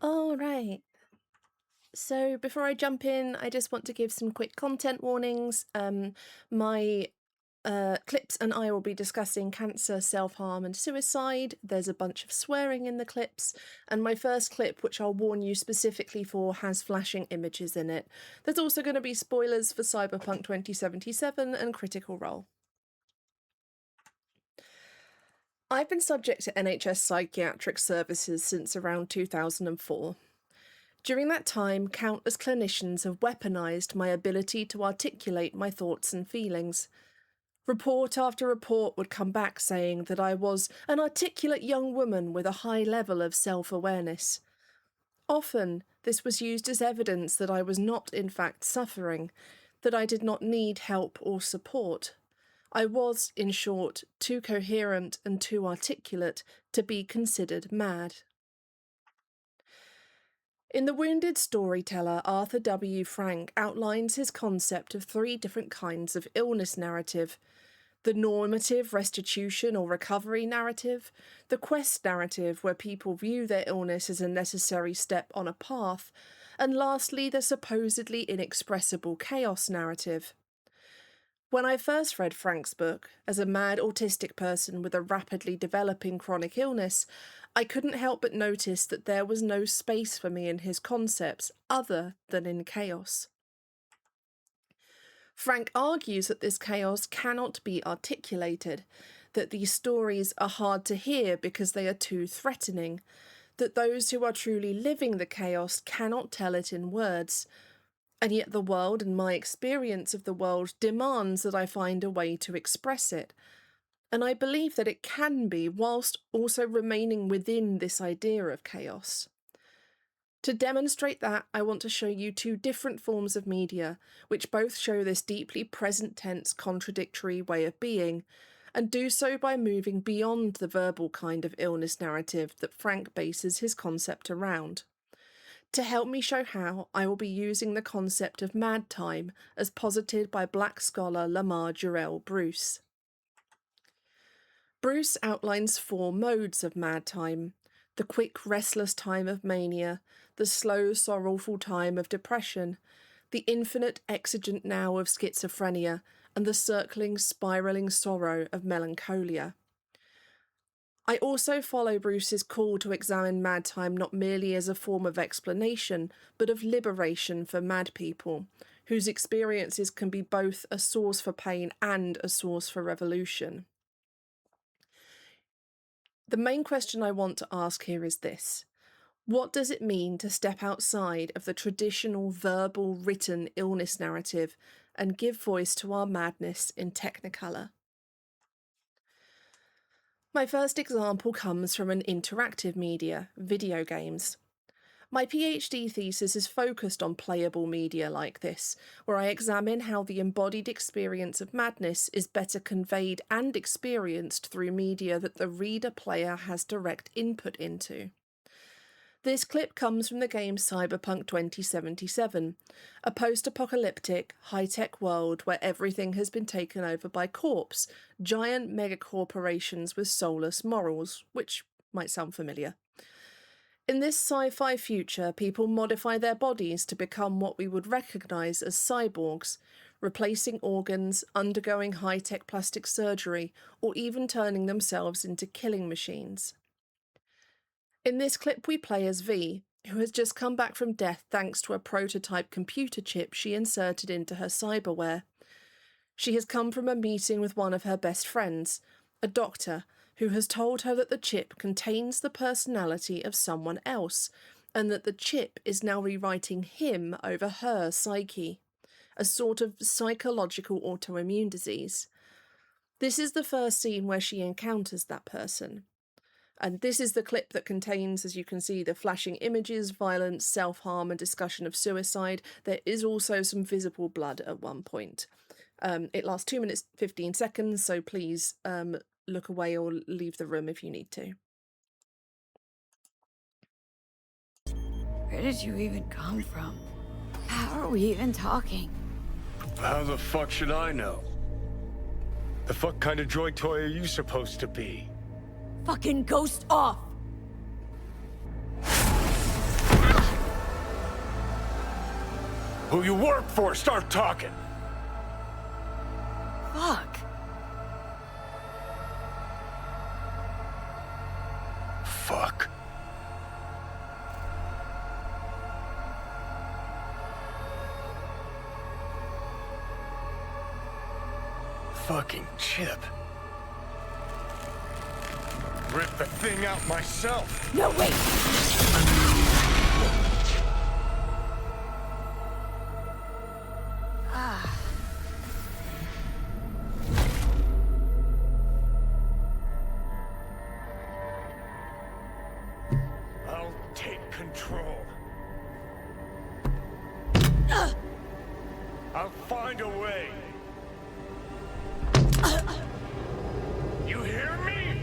All right. So before I jump in, I just want to give some quick content warnings. My clips and I will be discussing cancer, self-harm, and suicide. There's a bunch of swearing in the clips, and my first clip, which I'll warn you specifically for, has flashing images in it. There's also going to be spoilers for Cyberpunk 2077 and Critical Role. I've been subject to NHS psychiatric services since around 2004. During that time, countless clinicians have weaponised my ability to articulate my thoughts and feelings. Report after report would come back saying that I was an articulate young woman with a high level of self-awareness. Often, this was used as evidence that I was not in fact suffering, that I did not need help or support. I was, in short, too coherent and too articulate to be considered mad. In The Wounded Storyteller, Arthur W. Frank outlines his concept of 3 different kinds of illness narrative: the normative restitution or recovery narrative, the quest narrative where people view their illness as a necessary step on a path, and lastly the supposedly inexpressible chaos narrative. When I first read Frank's book, as a mad autistic person with a rapidly developing chronic illness, I couldn't help but notice that there was no space for me in his concepts other than in chaos. Frank argues that this chaos cannot be articulated, that these stories are hard to hear because they are too threatening, that those who are truly living the chaos cannot tell it in words, and yet the world and my experience of the world demands that I find a way to express it. And I believe that it can be, whilst also remaining within this idea of chaos. To demonstrate that, I want to show you 2 different forms of media, which both show this deeply present tense, contradictory way of being, and do so by moving beyond the verbal kind of illness narrative that Frank bases his concept around. To help me show how, I will be using the concept of mad time as posited by Black scholar Lamar Jarrell Bruce. Bruce outlines 4 modes of mad time: the quick, restless time of mania, the slow, sorrowful time of depression, the infinite, exigent now of schizophrenia, and the circling, spiralling sorrow of melancholia. I also follow Bruce's call to examine mad time not merely as a form of explanation, but of liberation for mad people, whose experiences can be both a source for pain and a source for revolution. The main question I want to ask here is this: what does it mean to step outside of the traditional verbal written illness narrative and give voice to our madness in Technicolor? My first example comes from an interactive media, video games. My PhD thesis is focused on playable media like this, where I examine how the embodied experience of madness is better conveyed and experienced through media that the reader-player has direct input into. This clip comes from the game Cyberpunk 2077, a post-apocalyptic, high-tech world where everything has been taken over by corps, giant megacorporations with soulless morals, which might sound familiar. In this sci-fi future, people modify their bodies to become what we would recognise as cyborgs, replacing organs, undergoing high-tech plastic surgery, or even turning themselves into killing machines. In this clip we play as V, who has just come back from death thanks to a prototype computer chip she inserted into her cyberware. She has come from a meeting with one of her best friends, a doctor, who has told her that the chip contains the personality of someone else, and that the chip is now rewriting him over her psyche, a sort of psychological autoimmune disease. This is the first scene where she encounters that person. And this is the clip that contains, as you can see, the flashing images, violence, self-harm, and discussion of suicide. There is also some visible blood at one point. It lasts 2 minutes 15 seconds, so please look away or leave the room if you need to. Where did you even come from? How are we even talking? How the fuck should I know? The fuck kind of droid toy are you supposed to be? Fucking ghost off! Who you work for, start talking! Fuck. Fuck. Fucking Chip. Rip the thing out myself. No, wait! I'll take control. I'll find a way. You hear me?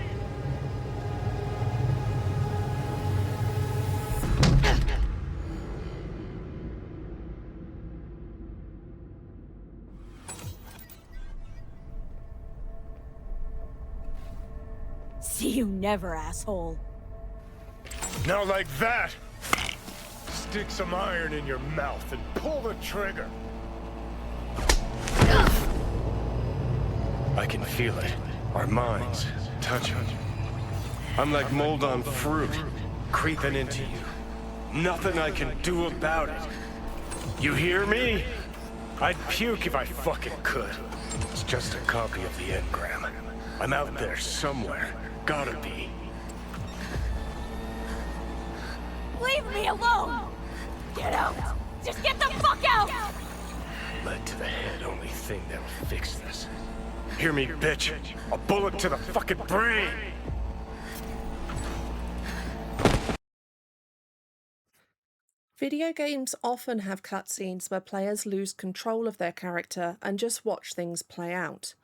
See you never, asshole. Now like that. Stick some iron in your mouth and pull the trigger. I can feel it. Our minds touching. I'm like mold on fruit, creeping into you. Nothing I can do about it. You hear me? I'd puke if I fucking could. It's just a copy of the engram. I'm out there somewhere. Gotta be. Leave me alone! Get out! Just get the fuck out! Lead to the head, only thing that'll fix this. Hear me, bitch? A bullet to the fucking brain! Video games often have cutscenes where players lose control of their character and just watch things play out.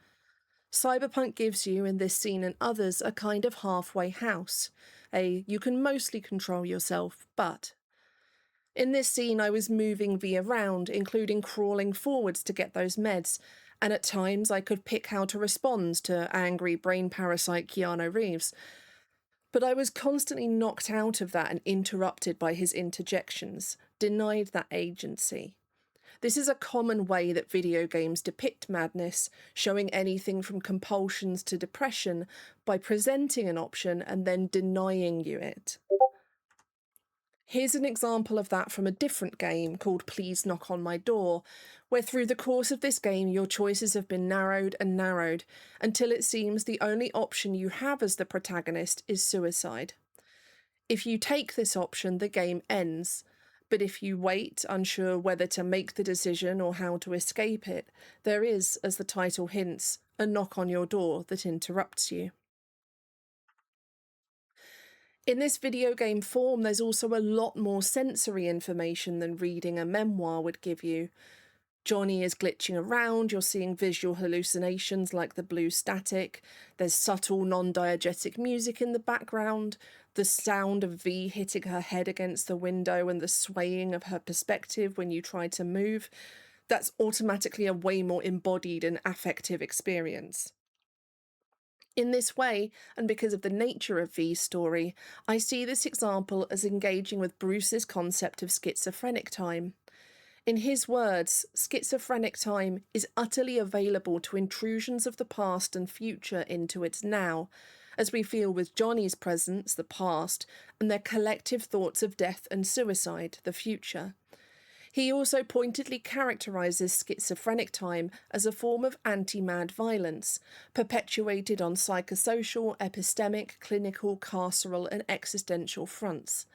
Cyberpunk gives you, in this scene and others, a kind of halfway house. You can mostly control yourself, but... In this scene I was moving V around, including crawling forwards to get those meds, and at times I could pick how to respond to angry brain parasite Keanu Reeves. But I was constantly knocked out of that and interrupted by his interjections, denied that agency. This is a common way that video games depict madness, showing anything from compulsions to depression by presenting an option and then denying you it. Here's an example of that from a different game called Please Knock on My Door, where through the course of this game your choices have been narrowed and narrowed until it seems the only option you have as the protagonist is suicide. If you take this option, the game ends, but if you wait, unsure whether to make the decision or how to escape it, there is, as the title hints, a knock on your door that interrupts you. In this video game form, there's also a lot more sensory information than reading a memoir would give you. Johnny is glitching around, you're seeing visual hallucinations like the blue static, there's subtle non-diegetic music in the background, the sound of V hitting her head against the window and the swaying of her perspective when you try to move. That's automatically a way more embodied and affective experience. In this way, and because of the nature of V's story, I see this example as engaging with Bruce's concept of schizophrenic time. In his words, schizophrenic time is utterly available to intrusions of the past and future into its now, as we feel with Johnny's presence, the past, and their collective thoughts of death and suicide, the future. He also pointedly characterises schizophrenic time as a form of anti-mad violence, perpetuated on psychosocial, epistemic, clinical, carceral and existential fronts.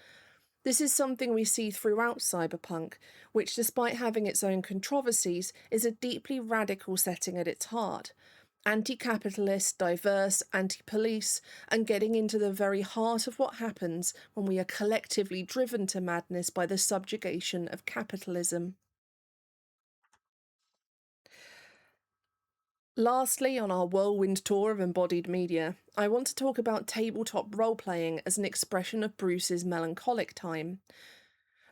This is something we see throughout cyberpunk, which despite having its own controversies, is a deeply radical setting at its heart. Anti-capitalist, diverse, anti-police, and getting into the very heart of what happens when we are collectively driven to madness by the subjugation of capitalism. Lastly, on our whirlwind tour of embodied media, I want to talk about tabletop role-playing as an expression of Bruce's melancholic time.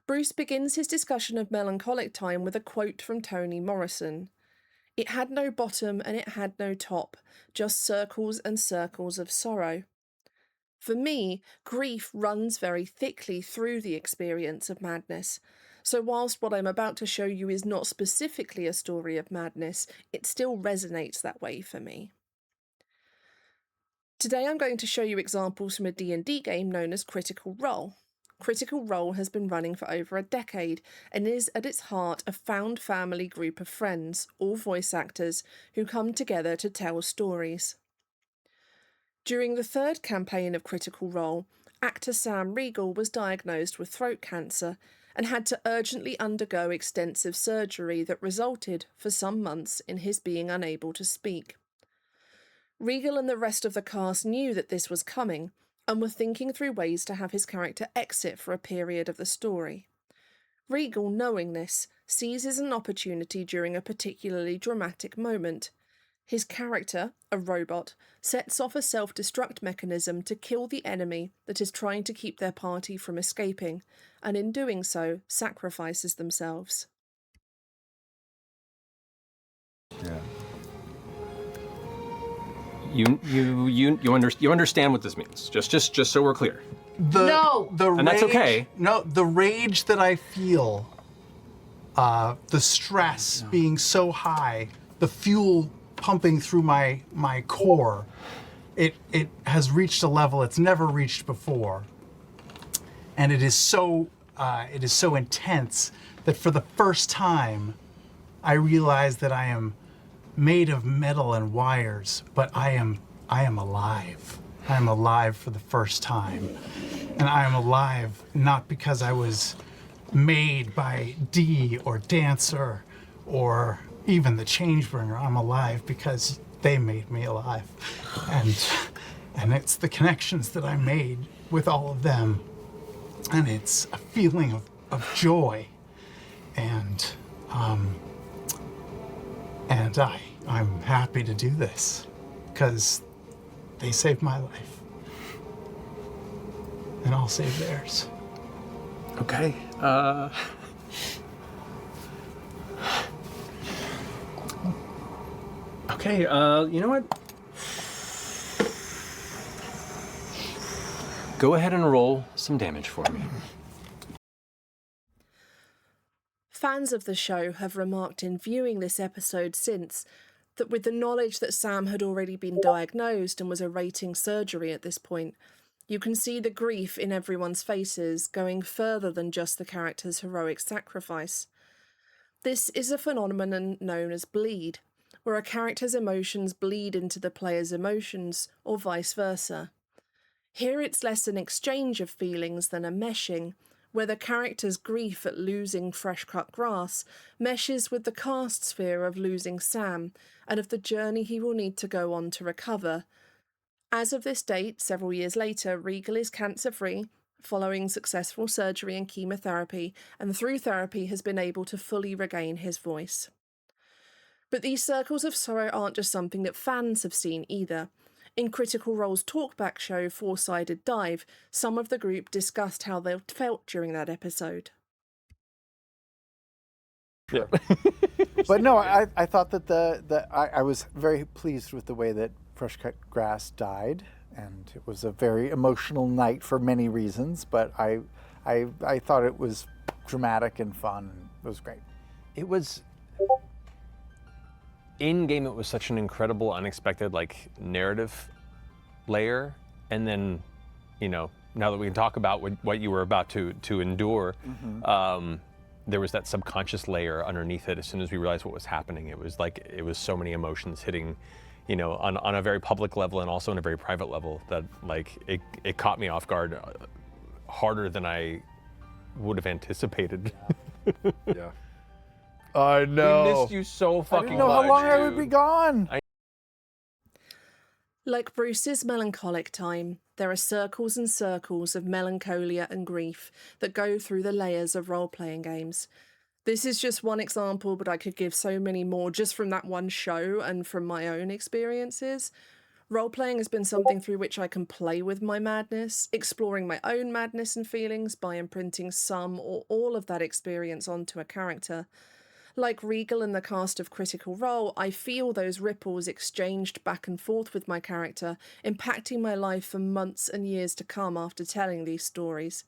Bruce begins his discussion of melancholic time with a quote from Toni Morrison. "It had no bottom and it had no top, just circles and circles of sorrow." For me, grief runs very thickly through the experience of madness. So whilst what I'm about to show you is not specifically a story of madness, it still resonates that way for me. Today I'm going to show you examples from a D&D game known as Critical Role. Critical Role has been running for over a decade and is at its heart a found family group of friends, all voice actors, who come together to tell stories. During the third campaign of Critical Role, actor Sam Riegel was diagnosed with throat cancer and had to urgently undergo extensive surgery that resulted, for some months, in his being unable to speak. Riegel and the rest of the cast knew that this was coming and were thinking through ways to have his character exit for a period of the story. Riegel, knowing this, seizes an opportunity during a particularly dramatic moment. His character, a robot, sets off a self-destruct mechanism to kill the enemy that is trying to keep their party from escaping, and in doing so, sacrifices themselves. Yeah. You understand what this means. Just so we're clear. No! And rage, that's okay. No, the rage that I feel, the stress being so high, the fuel pumping through my core, it has reached a level it's never reached before. And it is so intense that for the first time, I realize that I am made of metal and wires, but I am alive. I am alive for the first time. And I am alive not because I was made by Dee or Dancer or even the Changebringer. I'm alive because they made me alive. And it's the connections that I made with all of them. And it's a feeling of joy. And I'm happy to do this because they saved my life. And I'll save theirs. Okay. Okay, you know what? Go ahead and roll some damage for me. Fans of the show have remarked in viewing this episode since that with the knowledge that Sam had already been diagnosed and was awaiting surgery at this point, you can see the grief in everyone's faces going further than just the character's heroic sacrifice. This is a phenomenon known as bleed, where a character's emotions bleed into the player's emotions, or vice versa. Here it's less an exchange of feelings than a meshing, where the character's grief at losing fresh-cut grass meshes with the cast's fear of losing Sam and of the journey he will need to go on to recover. As of this date, several years later, Riegel is cancer-free, following successful surgery and chemotherapy, and through therapy has been able to fully regain his voice. But these circles of sorrow aren't just something that fans have seen either. In Critical Role's talkback show, Four-Sided Dive, some of the group discussed how they felt during that episode. Yeah. But no, I thought that I was very pleased with the way that Fresh Cut Grass died, and it was a very emotional night for many reasons, but I thought it was dramatic and fun, and it was great. It was... In-game, it was such an incredible, unexpected, narrative layer. And then, now that we can talk about what you were about to endure, there was that subconscious layer underneath it. As soon as we realized what was happening, it was so many emotions hitting, on a very public level and also on a very private level that, it caught me off guard harder than I would have anticipated. Yeah. I know. We missed you so fucking much. I didn't know how long I would be gone. Like Bruce's melancholic time, there are circles and circles of melancholia and grief that go through the layers of role-playing games. This is just one example, but I could give so many more just from that one show and from my own experiences. Role-playing has been something through which I can play with my madness, exploring my own madness and feelings by imprinting some or all of that experience onto a character. Like Riegel and the cast of Critical Role, I feel those ripples exchanged back and forth with my character, impacting my life for months and years to come after telling these stories.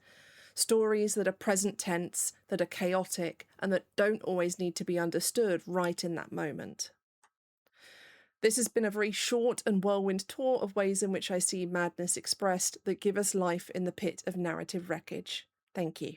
Stories that are present tense, that are chaotic, and that don't always need to be understood right in that moment. This has been a very short and whirlwind tour of ways in which I see madness expressed that give us life in the pit of narrative wreckage. Thank you.